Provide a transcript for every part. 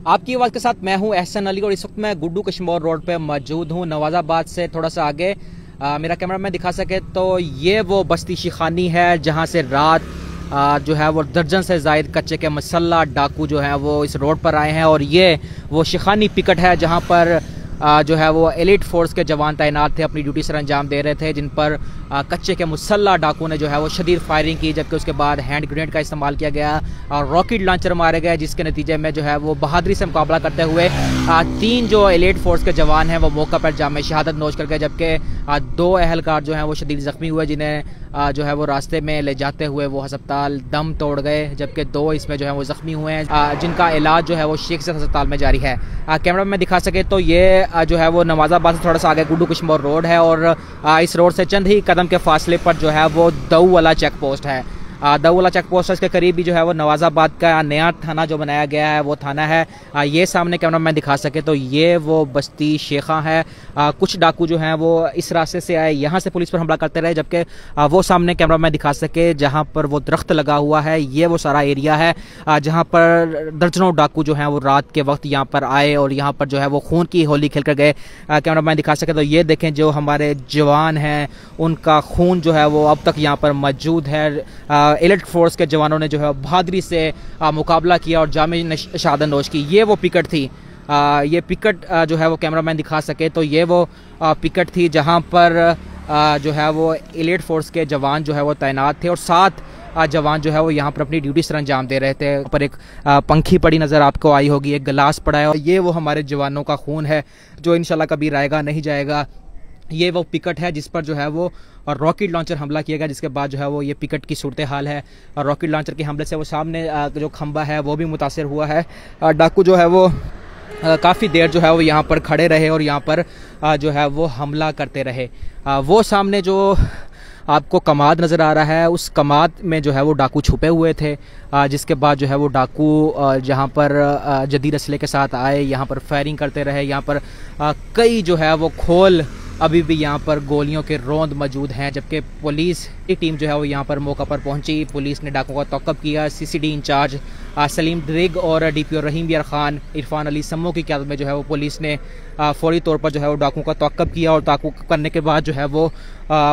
आपकी आवाज़ के साथ मैं हूं एहसन अली और इस वक्त मैं गुड्डू कश्मीर रोड पे मौजूद हूं, नवाज़ाबाद से थोड़ा सा आगे। मेरा कैमरा मैन दिखा सके तो ये वो बस्ती शिखानी है जहां से रात जो है वो दर्जन से जायद कच्चे के मसल्ला डाकू जो है वो इस रोड पर आए हैं। और ये वो शिखानी पिकट है जहां पर जो है वो एलिट फोर्स के जवान तैनात थे, अपनी ड्यूटी सर अंजाम दे रहे थे, जिन पर कच्चे के मुसल्ला डाकू ने जो है वो शदीद फायरिंग की, जबकि उसके बाद हैंड ग्रेनेड का इस्तेमाल किया गया और रॉकेट लॉन्चर मारे गए, जिसके नतीजे में जो है वो बहादुरी से मुकाबला करते हुए 3 जो एलिट फोर्स के जवान हैं वो मौका पर जाम शहादत नोश कर गए, जबकि 2 अहलकार जो हैं वो शदीद ज़ख्मी हुए, जिन्हें जो है वो रास्ते में ले जाते हुए वो अस्पताल दम तोड़ गए, जबकि 2 इसमें जो है वो ज़ख्मी हुए हैं, जिनका इलाज जो है वो शेख अस्पताल में जारी है। कैमरा में दिखा सके तो ये जो है वो नवाज़ाबाद से थोड़ा सा आगे गुड्डू कश्मीर रोड है और इस रोड से चंद ही कदम के फासले पर जो है वो दऊ वाला चेक पोस्ट है। दऊ वाला चेक पोस्ट इसके करीब ही जो है वो नवाज़ाबाद का नया थाना जो बनाया गया है वो थाना है। ये सामने कैमरा में दिखा सके तो ये वो बस्ती शेखा है। कुछ डाकू जो हैं वो इस रास्ते से आए, यहाँ से पुलिस पर हमला करते रहे, जबकि वो सामने कैमरा में दिखा सके जहाँ पर वो दरख्त लगा हुआ है, ये वो सारा एरिया है जहाँ पर दर्जनों डाकू जो हैं वो रात के वक्त यहाँ पर आए और यहाँ पर जो है वो खून की होली खेल कर गए। कैमरा में दिखा सके तो ये देखें, जो हमारे जवान हैं उनका खून जो है वो अब तक यहाँ पर मौजूद है। एलिट फोर्स के जवानों ने जो है बहादुरी से मुकाबला किया और जामे शहादत नोश की। ये वो पिकट थी, ये पिकट जो है वो कैमरा मैन दिखा सके तो ये वो पिकट थी जहां पर जो है वो एलिट फोर्स के जवान जो है वो तैनात थे और 7 जवान जो है वो यहाँ पर अपनी ड्यूटी सर अंजाम दे रहे थे। ऊपर एक पंखी पड़ी नज़र आपको आई होगी, एक गिलास पड़ा है और ये वो हमारे जवानों का खून है जो इंशाल्लाह कभी रायगा नहीं जाएगा। ये वो पिकट है जिस पर जो है वो रॉकेट लॉन्चर हमला किया गया, जिसके बाद जो है वो ये पिकट की सूरत हाल है और रॉकेट लॉन्चर के हमले से वो सामने जो खंबा है वो भी मुतासर हुआ है। डाकू जो है वो काफ़ी देर जो है वो यहाँ पर खड़े रहे और यहाँ पर जो है वो हमला करते रहे। वो सामने जो आपको कमाद नज़र आ रहा है, उस कमाद में जो है वो डाकू छुपे हुए थे, जिसके बाद जो है वो डाकू जहाँ पर जदीद असले के साथ आए, यहाँ पर फायरिंग करते रहे। यहाँ पर कई जो है वो खोल अभी भी यहाँ पर गोलियों के रौंद मौजूद हैं, जबकि पुलिस की टीम जो है वो यहाँ पर मौका पर पहुंची। पुलिस ने डाकुओं का तौक़ुब किया। CCD इंचार्ज सलीम ड्रिग और DPO रहीम यार खान, इरफान अली सम्मो की क़यादत में जो है वो पुलिस ने फौरी तौर पर जो है वो डाकुओं का तौक़ुब किया और ताक़ुब करने के बाद जो है वो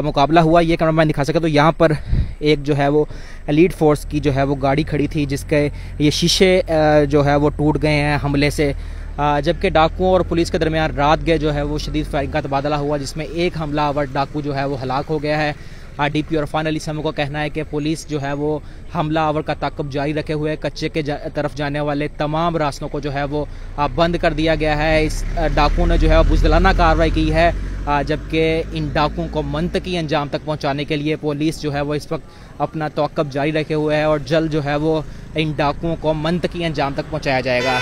मुकाबला हुआ। ये कैमरा मैन दिखा सके तो यहाँ पर एक जो है वो एलिट फोर्स की जो है वो गाड़ी खड़ी थी, जिसके ये शीशे जो है वो टूट गए हैं हमले से, जबकि डाकुओं और पुलिस के दरमियान रात गए जो है वो शदीद फायरिंग का तबादला हुआ, जिसमें एक हमलावर डाकू जो है वो हलाक हो गया है। DPO इरफान अली समो का कहना है कि पुलिस जो है वो हमलावर का ताक़ुब जारी रखे हुए कच्चे के तरफ जाने वाले तमाम रास्तों को जो है वो बंद कर दिया गया है। इस डाकू ने जो है बुज़दिलाना कार्रवाई की है, जबकि इन डाकुओं को मंतकी अंजाम तक पहुंचाने के लिए पुलिस जो है वो इस वक्त अपना तौक़ुब जारी रखे हुए है और जल्द जो है वो इन डाकुओं को मंतकी अंजाम तक पहुंचाया जाएगा।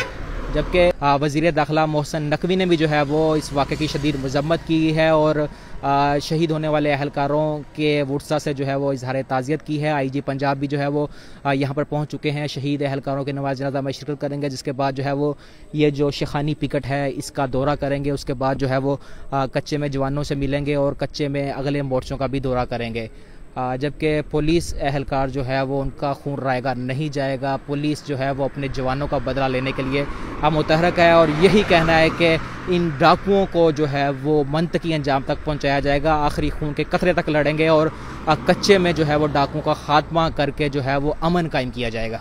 जबकि वज़ीर दाखिला मोहसिन नकवी ने भी जो है वो इस वाक़े की शदीद मज़म्मत की है और शहीद होने वाले अहलकारों के वुरसा से जो है वो इज़हार ताज़ियत की है। IG पंजाब भी जो है वो यहाँ पर पहुँच चुके हैं, शहीद अहलकारों के नवाज़ जनाज़ा में शिरकत करेंगे, जिसके बाद जो है वो ये जो शिखानी पिकट है इसका दौरा करेंगे। उसके बाद जो है वो कच्चे में जवानों से मिलेंगे और कच्चे में अगले मोर्चों का भी दौरा करेंगे। जबकि पुलिस अहलकार जो है वो उनका खून रायगा नहीं जाएगा। पुलिस जो है वो अपने जवानों का बदला लेने के लिए मुतहरक है और यही कहना है कि इन डाकुओं को जो है वो मंतकी अंजाम तक पहुंचाया जाएगा, आखिरी खून के कतरे तक लड़ेंगे और कच्चे में जो है वो डाकुओं का खात्मा करके जो है वो अमन कायम किया जाएगा।